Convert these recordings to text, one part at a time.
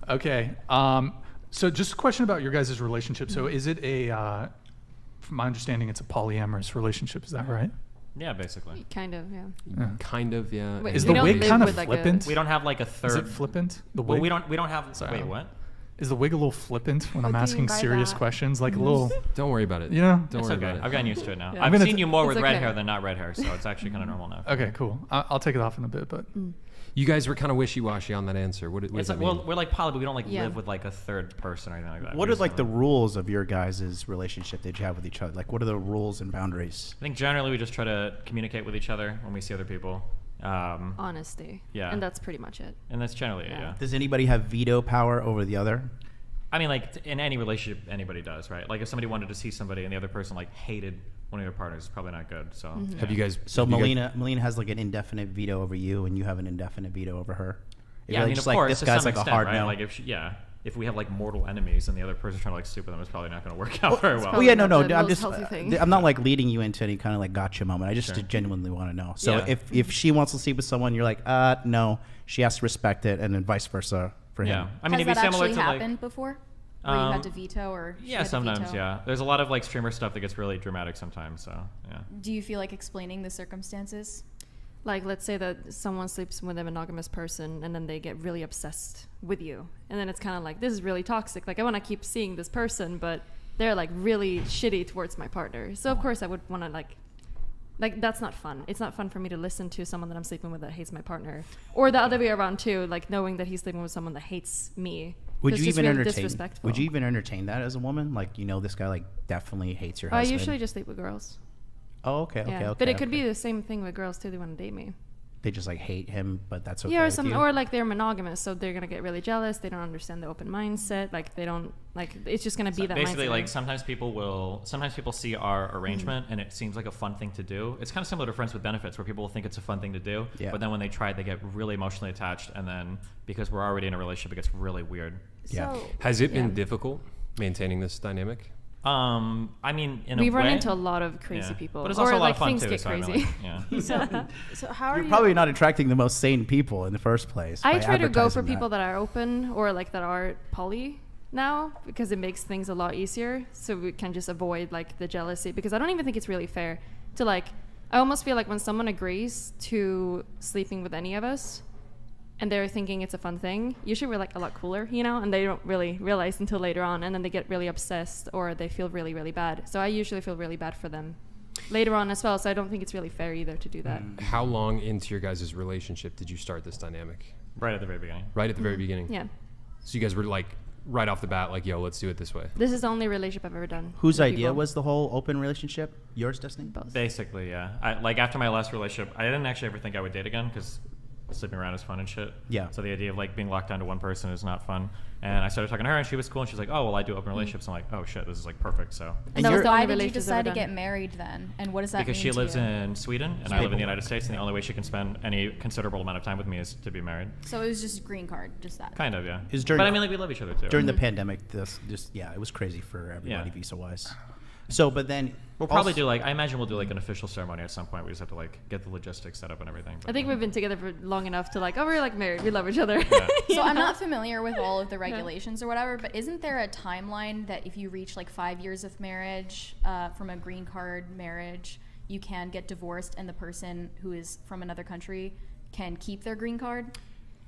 Okay. So just a question about your guys' relationship. So is it from my understanding, it's a polyamorous relationship. Is that right? Yeah, basically. Kind of, yeah. Kind of, yeah. Wait, Is we the don't wig live kind of with, like, flippant? We don't have like a third. Is it flippant? The Well, wig? we don't have. Sorry. Wait, what? Is the wig a little flippant when What I'm do you asking mean by serious that? questions? Like a little, Don't worry about it. you know? Don't It's worry okay. about it. I've gotten used to it now. Yeah. I've gonna seen you more It's with red okay. hair than not red hair, so it's actually kind of normal now. Okay, cool. I'll take it off in a bit, but You guys were kind of wishy-washy on that answer. What does It's that like, mean? well, we're like poly, but we don't like Yeah. live with like a third person or anything like that. What We are just like the kinda- rules of your guys' relationship that you have with each other? Like, what are the rules and boundaries? I think generally we just try to communicate with each other when we see other people. Honesty. Yeah. And that's pretty much it. And that's generally it, Yeah. yeah. Does anybody have veto power over the other? I mean, like in any relationship, anybody does, right? Like if somebody wanted to see somebody and the other person like hated one of your partners, it's probably not good. So Have you guys? So have you guys- Melina has like an indefinite veto over you, and you have an indefinite veto over her. If Yeah, you're I mean, just of course, this to guy's some like extent, a hard right? no. Like if we have like mortal enemies and the other person's trying to like sleep with them, it's probably not going to work out very well. Well, yeah, Probably no, not the I'm most just, healthy thing. I'm not like leading you into any kind of like gotcha moment. I just Sure. genuinely want to know. So Yeah. if she wants to sleep with someone, you're like, no, she has to respect it, and then vice versa for him. Yeah, I mean, it'd Has be that similar actually to happened like. before? Where you had to veto or she Yeah, had to sometimes. veto? Yeah, there's a lot of like streamer stuff that gets really dramatic sometimes. So yeah. Do you feel like explaining the circumstances? Like, let's say that someone sleeps with a monogamous person and then they get really obsessed with you. And then it's kind of like, this is really toxic. Like, I want to keep seeing this person, but they're like really shitty towards my partner. So, of course, I would want to like, that's not fun. It's not fun for me to listen to someone that I'm sleeping with that hates my partner. Or the other way around, too, like knowing that he's sleeping with someone that hates me. Would It's you just even really entertain? disrespectful. Would you even entertain that as a woman? Like, this guy like definitely hates your I husband. usually just sleep with girls. Oh, okay, okay, Yeah. okay. But it could okay. be the same thing with girls, too. They want to date me. They just like hate him, but that's okay. Yeah, or with some, you? or like they're monogamous, so they're gonna get really jealous. They don't understand the open mindset. Like they don't like. It's just gonna be So that basically, mindset. like sometimes people see our arrangement and it seems like a fun thing to do. It's kind of similar to Friends with Benefits, where people will think it's a fun thing to do, Yeah. but then when they try it, they get really emotionally attached, and then because we're already in a relationship, it gets really weird. Yeah. So Has it been Yeah. difficult maintaining this dynamic? I mean, in We've a run way, into a lot of crazy yeah. people, but it's or also a lot like of fun things too. get So I don't crazy. like, yeah. so how are You're you? probably not attracting the most sane people in the first place. I by try to go for advertising people that are open or like that are poly now because it makes things a lot easier. So we can just avoid like the jealousy because I don't even think it's really fair to like. I almost feel like when someone agrees to sleeping with any of us, and they're thinking it's a fun thing, usually we're like a lot cooler, and they don't really realize until later on, and then they get really obsessed or they feel really, really bad. So I usually feel really bad for them later on as well, so I don't think it's really fair either to do that. How long into your guys' relationship did you start this dynamic? Right at the very beginning. Right at the very beginning? Yeah. So you guys were like, right off the bat, like, yo, let's do it this way. This is the only relationship I've ever done. Whose with idea people. was the whole open relationship? Yours, Destiny? Both. Basically, yeah. Like after my last relationship, I didn't actually ever think I would date again because sleeping around is fun and shit. Yeah. So the idea of like being locked down to one person is not fun. And I started talking to her, and she was cool. And she's like, "Oh, well, I do open relationships." I'm like, "Oh shit, this is like perfect." So And that was the Why only did you relationship decide to I've ever get done. married then? And what does that because mean she to lives you? in Sweden and I live in the United States, and the only way she can spend any considerable amount of time with me is to be married. So it was just green card, just that. Kind of, yeah. Is during- but I mean, like we love each other too. During the pandemic, it was crazy for everybody Yeah. visa-wise. So, but then We'll probably also- do like I imagine we'll do like an official ceremony at some point. We just have to like get the logistics set up and everything. I think we've been together for long enough to like, oh, we're like married. We love each other. Yeah. So I'm not familiar with all of the regulations or whatever, but isn't there a timeline that if you reach like 5 years of marriage from a green card marriage, you can get divorced and the person who is from another country can keep their green card?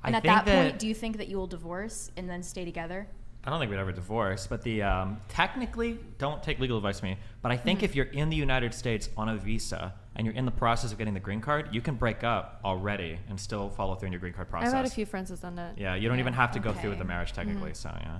And I at think that that- point, do you think that you will divorce and then stay together? I don't think we'd ever divorce, but the technically, don't take legal advice from me, but I think if you're in the United States on a visa and you're in the process of getting the green card, you can break up already and still follow through in your green card process. I've had a few friends that's done that. Yeah, you don't even have to go through with Okay. the marriage technically, so yeah.